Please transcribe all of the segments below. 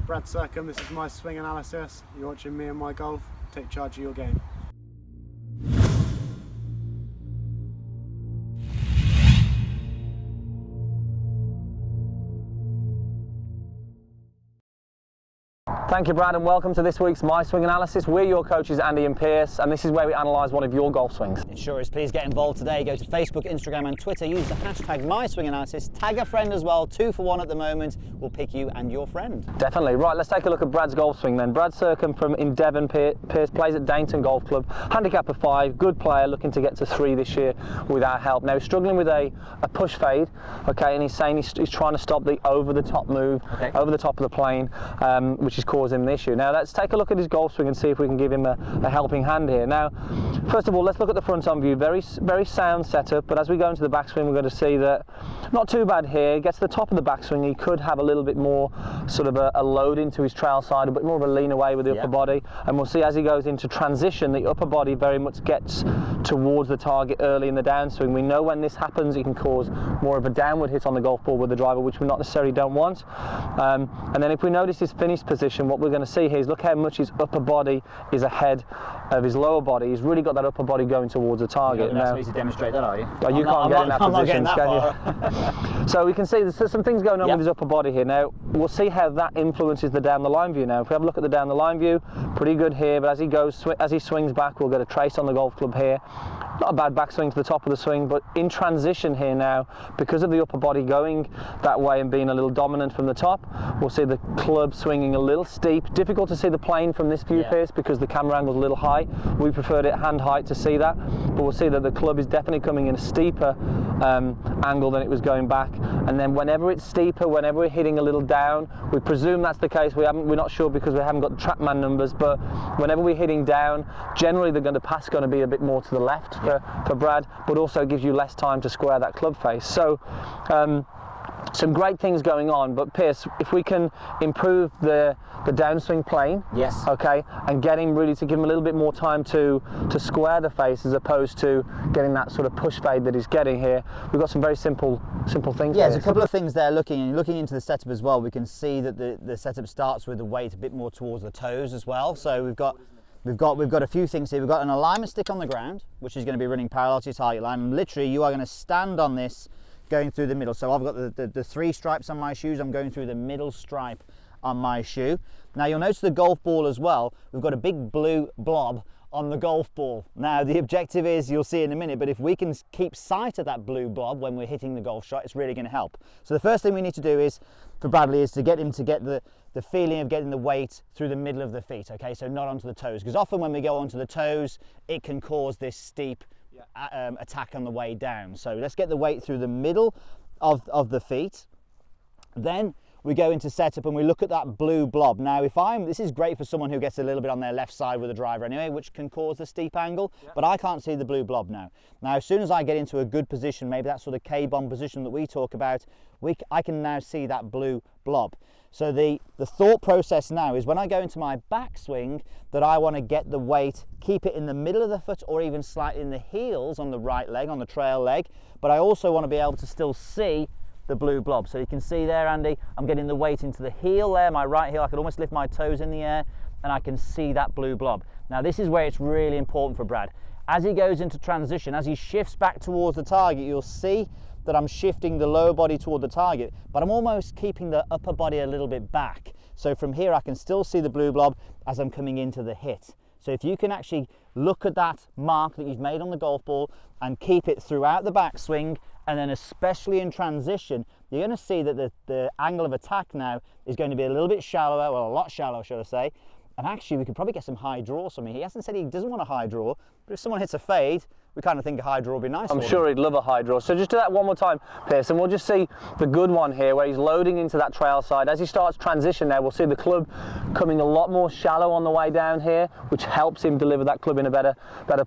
Brad Circum, this is my swing analysis. You're watching me and my golf. Take charge of your game. Thank you, Brad, and welcome to this week's My Swing Analysis. We're your coaches, Andy and Pierce, and this is where we analyse one of your golf swings. It sure is. Please get involved today. Go to Facebook, Instagram and Twitter. Use the hashtag MySwingAnalysis. Tag a friend as well. 2 for 1 at the moment. We'll pick you and your friend. Definitely. Right, let's take a look at Brad's golf swing then. Brad Circum in Devon. Pierce plays at Dainton Golf Club. Handicap of 5. Good player, looking to get to 3 this year with our help. Now, he's struggling with a push fade, okay, and he's saying he's trying to stop the over-the-top move, over the top of the plane, which is causing him the issue. Now, let's take a look at his golf swing and see if we can give him a helping hand here. Now, first of all, let's look at the front-on view. Very sound setup, but as we go into the backswing, we're going to see that not too bad here. Gets to the top of the backswing, he could have a little bit more sort of a load into his trail side, a bit more of a lean away with the upper body, and we'll see as he goes into transition, the upper body very much gets towards the target early in the downswing. We know when this happens, it can cause more of a downward hit on the golf ball with the driver, which we not necessarily don't want. And then if we notice his finish position, what we're going to see here is look how much his upper body is ahead of his lower body. He's really got that upper body going towards the target. You're not supposed to demonstrate that, are you? Oh, you can't get in that position, can you? So we can see there's some things going on with his upper body here. Now, we'll see how that influences the down the line view now. If we have a look at the down the line view, pretty good here, but as he swings back, we'll get a trace on the golf club here. Not a bad backswing to the top of the swing, but in transition here now, because of the upper body going that way and being a little dominant from the top, we'll see the club swinging a little steep. Difficult to see the plane from this view, Pierce, because the camera angle's a little high. We preferred it hand height to see that, but we'll see that the club is definitely coming in a steeper angle than it was going back. And then whenever it's steeper, whenever we're hitting a little down, we presume that's the case. We're not sure because we haven't got the TrackMan numbers, but whenever we're hitting down, generally the pass going to be a bit more to the left for Brad, but also gives you less time to square that club face. So some great things going on, but Pierce, if we can improve the downswing plane, okay, and get him really to give him a little bit more time to square the face as opposed to getting that sort of push fade that he's getting here, we've got some very simple things. Yeah, there's a couple of things there. Looking into the setup as well, we can see that the setup starts with the weight a bit more towards the toes as well. So we've got a few things here. We've got an alignment stick on the ground, which is going to be running parallel to your target line, and literally you are going to stand on this going through the middle. So I've got the 3 stripes on my shoes. I'm going through the middle stripe on my shoe. Now you'll notice the golf ball as well. We've got a big blue blob on the golf ball. Now the objective is, you'll see in a minute, but if we can keep sight of that blue blob when we're hitting the golf shot, it's really going to help. So the first thing we need to do is, for Bradley, is to get him to get the feeling of getting the weight through the middle of the feet, okay, so not onto the toes, because often when we go onto the toes, it can cause this steep attack on the way down. So let's get the weight through the middle of the feet. Then we go into setup and we look at that blue blob. Now, this is great for someone who gets a little bit on their left side with a driver anyway, which can cause a steep angle, but I can't see the blue blob now. Now, as soon as I get into a good position, maybe that sort of K-bomb position that we talk about, I can now see that blue blob. So the thought process now is when I go into my backswing, that I want to get the weight, keep it in the middle of the foot or even slightly in the heels on the right leg, on the trail leg, but I also want to be able to still see the blue blob. So you can see there, Andy, I'm getting the weight into the heel there, my right heel. I could almost lift my toes in the air and I can see that blue blob. Now this is where it's really important for Brad. As he goes into transition, as he shifts back towards the target, you'll see that I'm shifting the lower body toward the target, but I'm almost keeping the upper body a little bit back. So from here I can still see the blue blob as I'm coming into the hit. So if you can actually look at that mark that you've made on the golf ball and keep it throughout the backswing, and then especially in transition, you're going to see that the angle of attack now is going to be a little bit shallower, well, a lot shallower, should I say. And actually, we could probably get some high draws from him. He hasn't said he doesn't want a high draw, but if someone hits a fade, we kind of think a high draw would be nice. I'm sure he'd love a high draw. So just do that one more time, Pierce, and we'll just see the good one here where he's loading into that trail side. As he starts transition there, we'll see the club coming a lot more shallow on the way down here, which helps him deliver that club in a better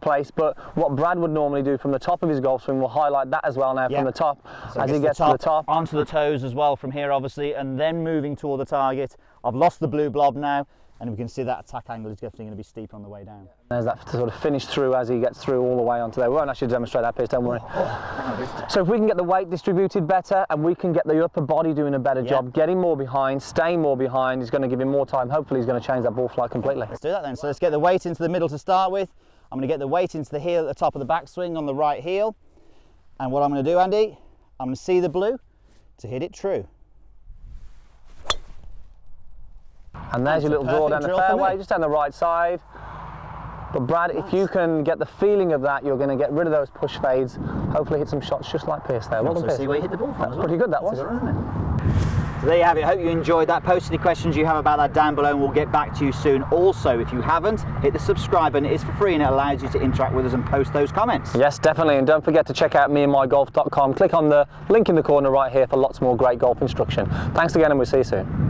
place. But what Brad would normally do from the top of his golf swing, we'll highlight that as well now from the top. So as he gets to the top. Onto the toes as well from here, obviously, and then moving toward the target. I've lost the blue blob now. and we can see that attack angle is definitely going to be steep on the way down. There's that sort of finish through as he gets through all the way onto there. We won't actually demonstrate that piece, don't worry. So if we can get the weight distributed better and we can get the upper body doing a better job, getting more behind, staying more behind, is going to give him more time. Hopefully he's going to change that ball flight completely. Let's do that then. So let's get the weight into the middle to start with. I'm going to get the weight into the heel at the top of the backswing on the right heel. And what I'm going to do, Andy, I'm going to see the blue to hit it true. And there's your little draw down the fairway, just down the right side. But Brad, if you can get the feeling of that, you're going to get rid of those push fades. Hopefully hit some shots just like Pierce there. Well done, Pierce. See where you hit the ball from. That's pretty good, that was. So there you have it. Hope you enjoyed that. Post any questions you have about that down below and we'll get back to you soon. Also, if you haven't, hit the subscribe button. It is for free and it allows you to interact with us and post those comments. Yes, definitely. And don't forget to check out meandmygolf.com. Click on the link in the corner right here for lots more great golf instruction. Thanks again and we'll see you soon.